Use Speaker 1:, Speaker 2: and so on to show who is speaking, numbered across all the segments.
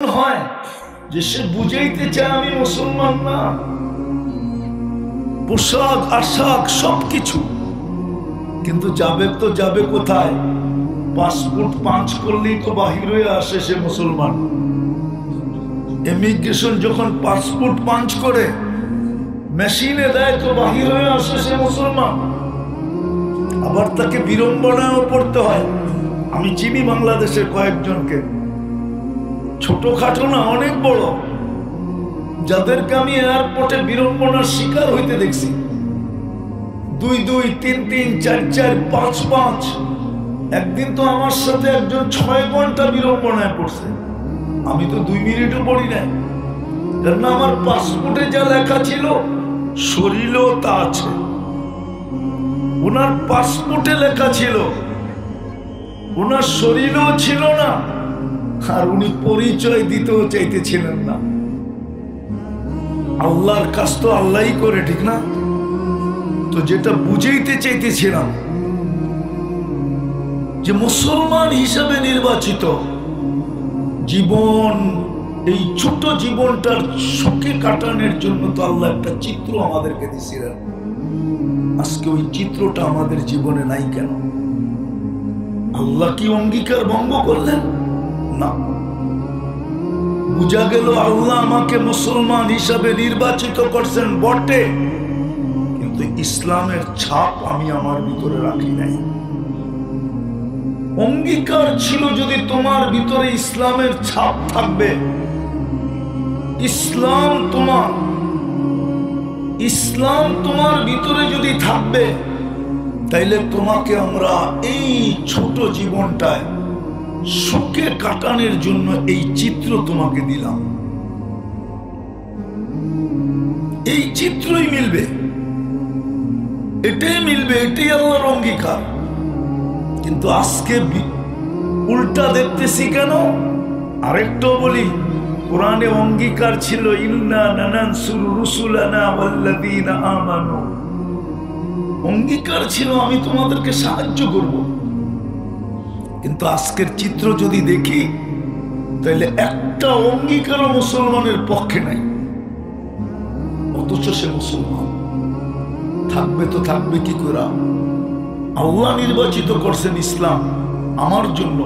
Speaker 1: হয় যে সে বুঝাইতে চায় আমি মুসলমান না, পোশাক আশাক সবকিছু, কিন্তু যাবে তো যাবে কোথায়? পাসপোর্ট পাঞ্চ করলেই তো বাহির হয়ে আসে সে মুসলমান। ইমিগ্রেশন যখন পাসপোর্ট পাঞ্চ করে মেশিনে দেয় তো বাহির হয়ে আসে সে মুসলমান। আবার তাকে বিড়ম্বনায়ও পড়তে হয়। আমি চিনি বাংলাদেশের কয়েকজনকে, ছোটখাটো না অনেক বড়, যাদেরকে আমি এয়ারপোর্টে বিড়ম্বনার শিকার হইতে দেখছি। 2-2, 3-3, 4-4, 5-5। একদিন তো আমার সাথে একজন 6 ঘন্টা বিড়ম্বনায় পড়ছে। আমি তো 2 মিনিটও পড়ি নাই, কারণ আমার পাসপোর্টে যা লেখা ছিল শরীরেও তা আছে। ওনার পাসপোর্টে লেখা ছিল, ওনার শরীরেও ছিল না, আর উনি পরিচয় দিতেও চাইতেছিলেন না। আল্লাহর কাজ তো আল্লাহই করে, ঠিক না? তো যেটা বুঝাইতে চাইতেছিলাম যে মুসলমান হিসাবে নির্বাচিত জীবন, এই ছোট জীবনটার সুখে কাটানোর জন্য তো আল্লাহ একটা চিত্র আমাদেরকে দিয়েছিলেন। আজকে ওই চিত্রটা আমাদের জীবনে নাই কেন? আল্লাহ কি অঙ্গীকার ভঙ্গ করলেন? না। বুঝা গেল আল্লাহ আমাকে মুসলমান হিসাবে নির্বাচিত করছেন বটে, কিন্তু ইসলামের ছাপ আমি আমার ভিতরে রাখি নাই। অঙ্গীকার ছিল যদি তোমার ভিতরে ইসলামের ছাপ থাকবে, ইসলাম তোমার ভিতরে যদি থাকবে, তাইলে তোমাকে আমরা এই ছোট জীবনটায় সুখে কাটানোর জন্য এই চিত্র তোমাকে দিলাম। এই চিত্রই মিলবে, এটাই মিলবে, এটাই আল্লাহর অঙ্গীকার। কিন্তু আজকে উল্টা দেখতেছি কেন? আরেকটাও বলি, কোরআনে অঙ্গীকার ছিল ইন্না নানসুরু রুসুলানা ওয়াল্লাযীনা আমানু। অঙ্গীকার ছিল আমি তোমাদেরকে সাহায্য করব। কিন্তু আজকের চিত্র যদি দেখি, তাহলে একটা অঙ্গীকারও মুসলমানের পক্ষে নাই, অথচ সে মুসলমান। থাকবে তো থাকবে কি করে? আল্লাহ নির্বাচিত করছেন ইসলাম আমার জন্য,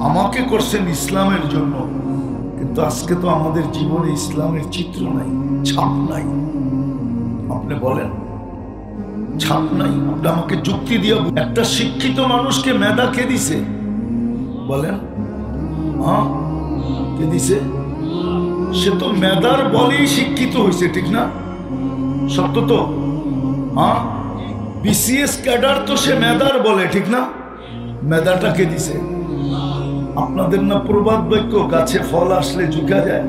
Speaker 1: আমাকে করছেন ইসলামের জন্য, কিন্তু আজকে তো আমাদের জীবনে ইসলামের চিত্র নাই, ছাপ নাই। আপনি বলেন ছাপ নাই? আপনি আমাকে যুক্তি দিয়ে একটা শিক্ষিত মানুষকে মেধা কে দিছে? বলেন, হ্যাঁ, কে দিছে? সে তো মেধার বলেই শিক্ষিত হয়েছে, ঠিক না? সত্য তো? হ্যাঁ, বিসিএস ক্যাডার তো সে মেধার বলে, ঠিক না? মেধাটা কে দিছে? আপনাদের না প্রবাদ বাক্য, গাছে ফল আসলে ঝুঁকা যায়?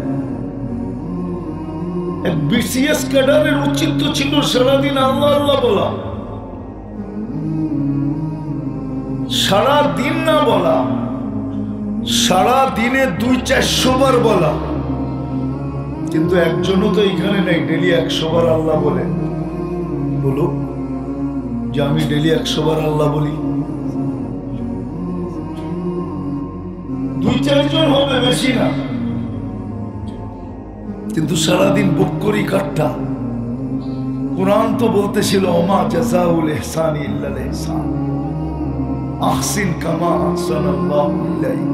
Speaker 1: বিসিএস ক্যাডারের উচিত তো ছিল সারাদিন আল্লাহ আল্লাহ বলা, সারাদিন না বলা, সারা দিনে 200-400 বার বলা। কিন্তু একজনও তো এখানে নেই ডেলি 100 বার আল্লাহ বলে। বলুক যে আমি ডেলি 100 বার আল্লাহ বলি। 2-4 জন হবে, বেশি না। কিন্তু সারাদিন বক্করি কাট্টা। কুরআন তো বলতেছিল ওমা জাযাউল ইহসানি ইল্লাল ইহসান, আহসিন কামা আহসানাল্লাহু ইলাইক।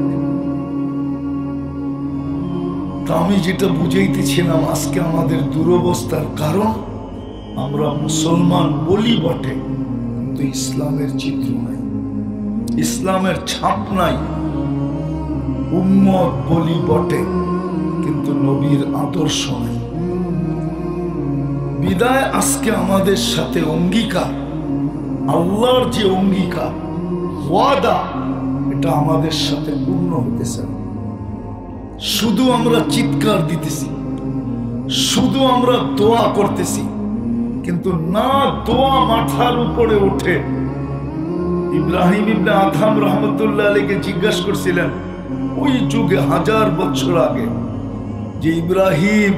Speaker 1: তা আমি যেটা বুঝাইতেছিলাম, আজকে আমাদের দুরবস্থার কারণ আমরা মুসলমান বলি বটে, কিন্তু ইসলামের চিত্র নাই, ইসলামের ছাপ নাই। উম্মত বলি বটে, কিন্তু নবীর আদর্শ নাই। বিদায় আজকে আমাদের সাথে অঙ্গীকার, আল্লাহর যে অঙ্গীকার, ওয়াদা, এটা আমাদের সাথে পূর্ণ হইতেছে। শুধু আমরা চিৎকার দিতেছি, শুধু আমরা দোয়া করতেছি, কিন্তু না দোয়া মাথার উপরে ওঠে। ইব্রাহিম ইবনে আদহাম রহমতুল্লাহ আলাইহিকে জিজ্ঞাসা করছিলেন ওই যুগে 1000 বছর আগে, যে ইব্রাহিম,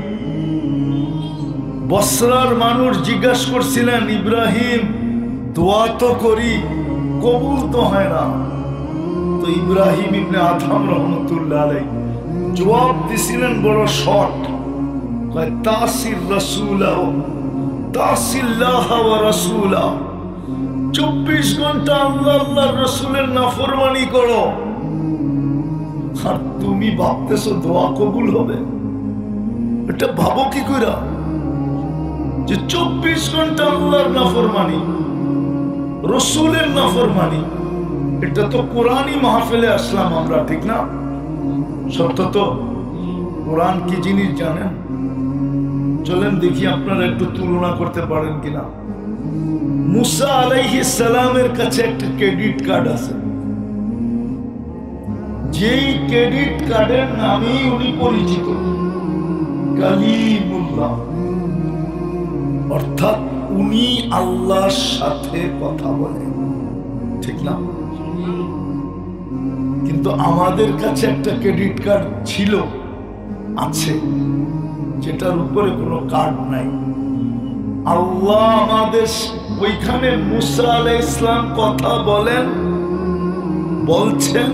Speaker 1: বসরার মানুষ জিজ্ঞাসা করছিলেন, ইব্রাহিম দোয়া তো করি, কবুল তো হয় না। তো ইব্রাহিম ইবনে আদহাম রহমতুল্লাহ আলাইহি জবাব দিছিলেন বড় শর্ট, তাসির রাসূলা তাসিল্লাহ ওয়া রাসূলা, 24 ঘন্টা আল্লাহ আল্লাহর রাসূলের নাফরমানি করো। আর তুমি ভাবতেছো দোয়া কবুল হবে? এটা ভাবো কি করে যে 24 ঘন্টা আল্লাহর নাফরমানি, রাসূলের নাফরমানি? এটা তো কোরআনই মাহফিলে আসলাম আমরা, ঠিক না? সত্য তো? কোরআন কি জিনিস জানেন? চলেন দেখি আপনারা একটু তুলনা করতে পারেন কিনা। মুসা আলাইহিস সালামের কাছে একটা ক্রেডিট কার্ড আছে, যেই ক্রেডিট কার্ডের নামেই উনি পরিচিত, কালিমুল্লাহ, অর্থাৎ উনি আল্লাহর সাথে কথা বলেন, ঠিক না? কিন্তু আমাদের কাছে একটা ক্রেডিট কার্ড ছিল, আছে, যেটার উপরে কোনো কার্ড নাই। আল্লাহ আমাদের ওইখানে মুসা আলাইহিস সালাম কথা বলেন, বলছেন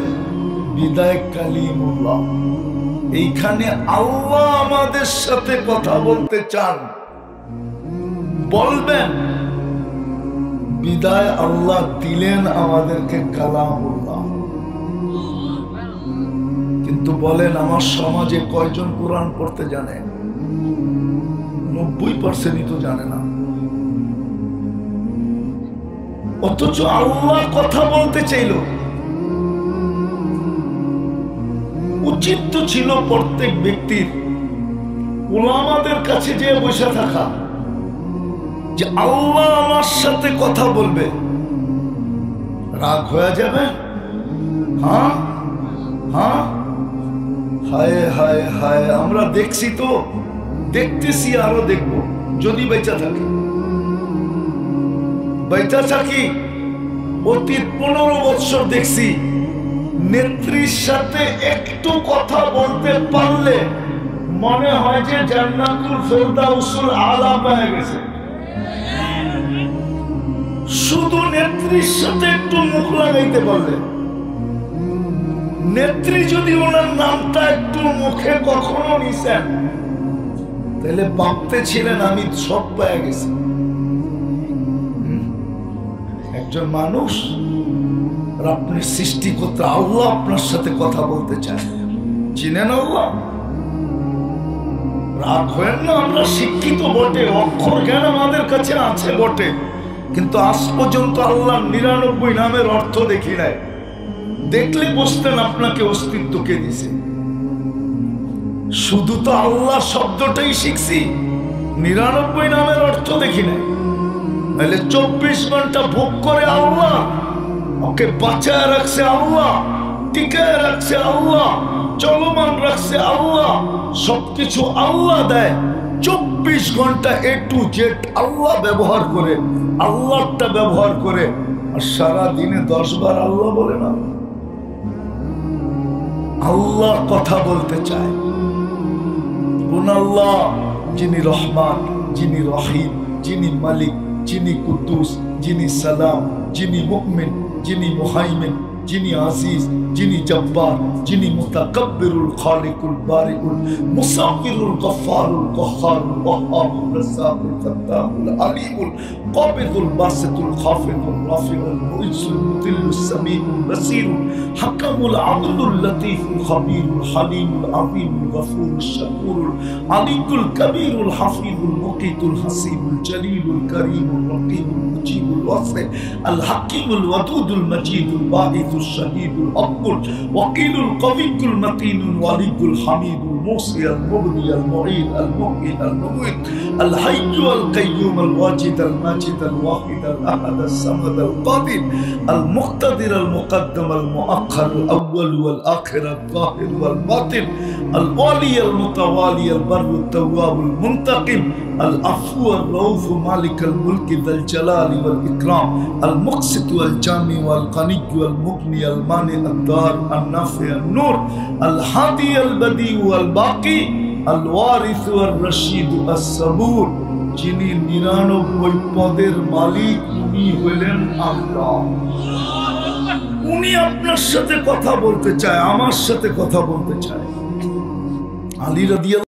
Speaker 1: বিদায় কালিমুল্লাহ। এইখানে আল্লাহ আমাদের সাথে কথা বলতে চান, বলবেন, বিদায় আল্লাহ দিলেন আমাদেরকে কালামুল্লাহ। কিন্তু বলেন আমার সমাজে কয়জন কোরআন পড়তে জানে? 90% তো জানে না। অথচ আল্লাহ কথা বলতে চাইল। উচিত তো ছিল প্রত্যেক ব্যক্তির উলামাদের কাছে যে বসে থাকা, যে আল্লাহ আমার সাথে কথা বলবে। রাগ হয়ে যাবে? হ্যাঁ হ্যাঁ, হায় হায় হায়, আমরা দেখছি তো, দেখতেছি, আরো দেখবো যদি বেঁচে থাকি। বেঁচে থাকি অতীত 15 বছর দেখছি, নেত্রীর সাথে একটু কথা বলতে পারলে মনে হয় যে জান্নাতুল ফেরদাউসুল আলা পেয়ে গেছে। শুধু নেত্রীর সাথে একটু মুখ লাগাইতে পারলে, নেত্রী যদি ওনার নামটা একটু মুখে কখনো নিছেন, তাহলে ভাবতে ছিলেন আমি সব পেয়ে গেছি। একজন মানুষ, আপনি সৃষ্টিকর্তা আল্লাহ আপনার সাথে কথা বলতে চায়, চিনেন আল্লাহ? রাগ হয় না, আমরা শিক্ষিত বটে, অক্ষর জ্ঞান আমাদের কাছে আছে বটে, কিন্তু আজ পর্যন্ত আল্লাহ 99 নামের অর্থ দেখি নাই। দেখলে বুঝতেন আপনাকে অস্তিত্ব কে দিছে। শুধু তো আল্লাহ শব্দটাই শিখছি, 99 নামের অর্থ দেখি নাই। নাহলে 24 ঘন্টা ভোগ করে আল্লাহ, ওকে বাঁচায় রাখছে আল্লাহ, টিকায় রাখছে আল্লাহ, চলমান রাখছে আল্লাহ, সবকিছু আল্লাহ দেয়। 24 ঘন্টা A to Z আল্লাহ ব্যবহার করে, আল্লাহটা ব্যবহার করে, আর সারা দিনে 10 বার আল্লাহ বলে না। আল্লাহ কথা বলতে চায়। কোন আল্লাহ? যিনি রহমান, যিনি রহিম, যিনি মালিক, যিনি কুদ্দুস, যিনি সালাম, যিনি মুমিন, যিনি মুহাইমিন, যিনি আজিজ, যিনি জব্বার, যিনি মুতাকাব্বিরুল খালিকুল বারিকুল মুসাফিরুল গফফারুল কহ্হারুল ওয়াহ্হাবুর রাজ্জাকুল ফাত্তাহুল আলিমুল কাবিদুল বাসিতুল খাফিদুল রাফিউল মুইসুল মুতিল্লুস সামিউল বাসীরুল হাকামুল আদলুল লতীফুল খবীরুল হালিমুল আযীমুল গফুরুশ শাকুরুল আলিকুল কবীরুল হাফিজুল মুকিতুল হাসিবুল জলিলুল করিমুল রকিবুল মুজিবুল ওয়াসি আল হাকিমুল ওয়াদুদুল মজিদুল বাঈসুশ শাহীদুল আব্দুল ওয়াকিলুল কবিয়ুল মতিনুল ওয়ালিদুল হামিদুল মুসি আল মুবদি আল মুঈদ আল মুহয়ি আল মুমীত আল হাইয়্যু আল কাইয়্যুম আল ওয়াজিদ আল মাজিদ আল ওয়াহিদ আল আহাদ আল সামাদ আল কাদির আল মুক্তাদির আল মুকদ্দম আল মুআখ্খার আল আউয়াল ওয়াল আখির আল যাহির ওয়াল বাতিন আল ওয়ালি আল মুতাওয়ালি আল বার আল তাওয়াব আল মুনতাকিম আল আফু আল রাউফ মালিক আল মুলক যাল জালাল ওয়াল ইকরাম আল মুকসিত ওয়াল জামি ওয়াল গনি ওয়াল মুগনি আল মানি আল দার আল নাফি আল নূর আল হাদি আল বদি ওয়াল বাকি আল ওয়ারিস ওয়াল রশিদ আস সাবুর। যিনি 99 পদের মালিক, উনি হলেন আল্লাহ। উনি আপনার সাথে কথা বলতে চায়, আমার সাথে কথা বলতে চায়। আলী রাদিয়াল্লাহু